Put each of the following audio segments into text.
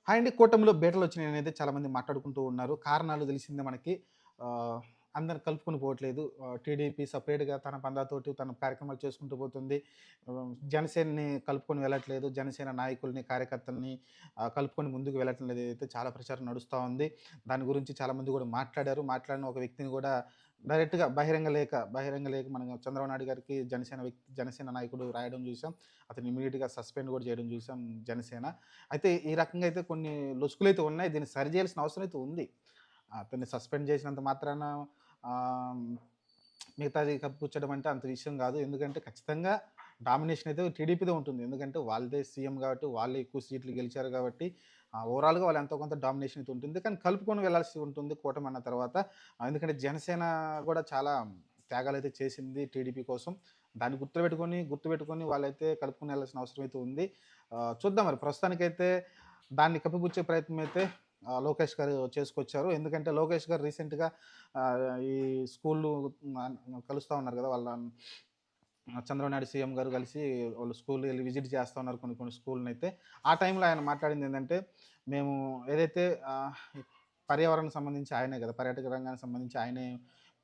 Hi అండి. కూటమిలో బీటలొచ్చినాయనైతే చాలామంది మాట్లాడుకుంటూ ఉన్నారు. కారణాలు తెలిసిందే మనకి. ఆహ్, అందరిని కలుపుకొని పోవట్లేదు. టీడీపీ సెపరేట్‌గా తన పందాతోటి తన కార్యక్రమాలు చేసుకుంటూ పోతుంది. జనసేనని కలుపుకొని వెళ్ళట్లేదు. జనసేన నాయకుల్ని, కార్యకర్తల్ని కలుపుకొని ముందుకు వెళ్ళటం లేదు. ఏదైతే చాలా ప్రచారం నడుస్తా ఉంది. దాని గురించి చాలామంది గూడా మాట్లాడారు. మాట్లాడిన ఒక వ్యక్తిని గూడా డైరెక్ట్‌గా బహిరంగ లేఖ మన చంద్రబాబు నాయుడు గారికి జనసేన నాయకుడు రాయడం చూసాం. అతన్ని ఇమ్మీడియేట్‌గా సస్పెండ్ గూడా చేయడం చూసాం జనసేన. అయితే ఈ రకంగా అయితే కొన్ని లొసుగులైతే ఉన్నాయి. దీన్ని సరిజేయాల్సిన అవసరం అయితే ఉంది. అతన్ని సస్పెండ్ చేసినంత మాత్రాన ఆహ్, మిగతాది కప్పిపుచ్చడం అంటే అంత విషయం గాదు. ఎందుకంటే ఖచ్చితంగా డామినేషన్ అయితే టీడీపీదే ఉంటుంది. ఎందుకంటే వాళ్ళదే సీఎం గాబట్టి, వాళ్ళే ఎక్కువ సీట్లు గెలిచారు గాబట్టి, ఓవరాల్‌గా వాళ్ళు ఎంతో కొంత డామినేషన్ అయితే ఉంటుంది. కానీ కలుపుకొని వెళ్ళాల్సి ఉంటుంది కూటమి అన్న తర్వాత. ఎందుకంటే జనసేన గూడా చాలా త్యాగాలైతే చేసింది టీడీపీ కోసం. దాన్ని గుర్తుపెట్టుకొని వాళ్ళైతే కలుపుకొని వెళ్ళాల్సిన అవసరం అయితే ఉంది. చూద్దాం మరి ప్రస్తుతానికైతే దాన్ని కప్పిపుచ్చే ప్రయత్నం అయితే లోకేష్ గారు చేసుకొచ్చారు. ఎందుకంటే లోకేష్ గారు రీసెంట్‌గా ఈ స్కూల్లు కలుస్తా ఉన్నారు గదా! వాళ్ళ చంద్రబాబు నాయుడు సీఎం గారు కలిసి వాళ్ళు స్కూల్‌కి ఎళ్లి విజిట్ చేస్తా ఉన్నారు కొన్ని కొన్ని స్కూల్‌నైతే. ఆ టైంలో ఆయన మాట్లాడిందేందంటే, మేము ఏదైతే పర్యావరణానికి సంబంధించి ఆయనే గదా! పర్యాటక రంగానికి సంబంధించి ఆయనే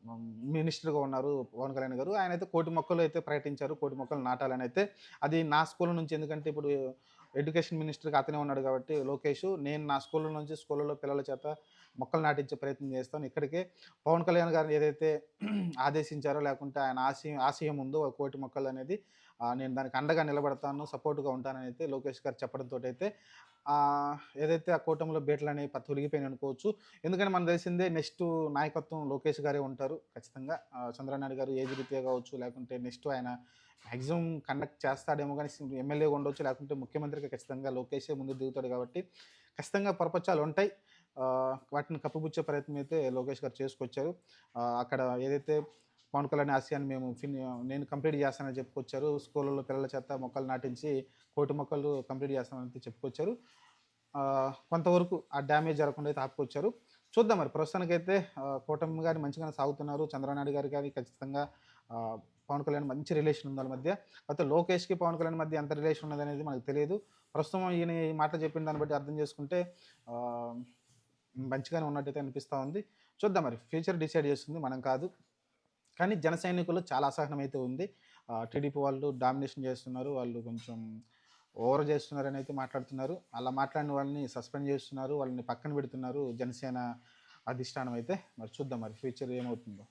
హ్మ్, మినిస్టర్‌గా ఉన్నారు పవన్ కళ్యాణ్ గారు. ఆయనైతే కోటి మొక్కలు అయితే ప్రకటించారు. కోటి మొక్కలు నాటాలనైతే. అది నా స్కూల్ నుంచి ఎందుకంటే ఇప్పుడు ఎడ్యుకేషన్ మినిస్టర్‌గా అతనే ఉన్నాడు కాబట్టి లోకేషు, నేను నా స్కూల్ నుంచి స్కూల్‌లో పిల్లల చేత మొక్కలు నాటించే ప్రయత్నం చేస్తాను. ఇక్కడికే పవన్ కళ్యాణ్ గారు ఏదైతే ఆదేశించారో లేకుంటే ఆయన ఆశయం ఉందో ఒక కోటి మొక్కలనేది నేను దానికి అండగా నిలబడతాను, సపోర్ట్‌గా ఉంటాననైతే లోకేష్ గారు చెప్పడంతోటైతే ఏదైతే ఆ కూటమిలో బీటలనేవి తొలగిపోయినాయనుకోవచ్చు. ఎందుకంటే మనకు తెలిసిందే నెక్స్ట్ నాయకత్వం లోకేష్ గారే ఉంటారు ఖచ్చితంగా. చంద్రబాబు నాయుడు గారు ఏజ్ రీత్యా కావచ్చు, లేకుంటే నెక్స్ట్ ఆయన మాక్సిమం కండక్ట్ చేస్తాడేమో గానీ ఎమ్మెల్యేగా ఉండొచ్చు, లేకుంటే ముఖ్యమంత్రిగా ఖచ్చితంగా లోకేషే ముందుకు దిగుతాడు కాబట్టి ఖచ్చితంగా పొరపచ్చాలుంటాయి. వాటిని కప్పిపుచ్చే ప్రయత్నం అయితే లోకేష్ గారు చేసుకొచ్చారు. అక్కడ ఏదైతే పవన్ కళ్యాణ్ ఆశయాన్ని నేను కంప్లీట్ చేస్తానని చెప్పుకొచ్చారు. స్కూళ్ళలో పిల్లల చేత మొక్కలు నాటించి కోటి మొక్కలు కంప్లీట్ చేస్తానని చెప్పుకొచ్చారు. కొంతవరకు ఆ డ్యామేజ్ జరగకుండా అయితే ఆపుకొచ్చారు. చూద్దాం మరి ప్రస్తుతానికైతే కూటమి గాని మంచిగానే సాగుతున్నారు. చంద్రబాబు నాయుడు గారు గాని ఖచ్చితంగా ఆహ్, పవన్ కళ్యాణ్ మంచి రిలేషన్ ఉంది ఆళ్ళ మధ్య. కాకపోతే లోకేష్‌కి, పవన్ కళ్యాణ్ మధ్య ఎంత రిలేషన్ ఉన్నదనేది మనకు తెలీదు. ప్రస్తుతం ఈయన ఈ మాట చెప్పిన దాన్ని బట్టి అర్థం చేసుకుంటే ఆహ్, మంచిగానే ఉన్నట్టయితే అనిపిస్తా ఉంది. చూద్దాం మరి ఫ్యూచర్ డిసైడ్ చేస్తుంది మనం కాదు. కానీ జన సైనికుల్లో చాలా అసహనం అయితే ఉంది. టీడీపీ వాళ్ళు డామినేషన్ చేస్తున్నారు. వాళ్ళు కొంచెం ఓవర్ చేస్తున్నారని అయితే మాట్లాడుతున్నారు. అలా మాట్లాడిన వాళ్ళని సస్పెండ్ చేస్తున్నారు. వాళ్ళని పక్కన పెడుతున్నారు జనసేన అధిష్టానం అయితే. మరి చూద్దాం మరి ఫ్యూచర్ ఏమవుతుందో.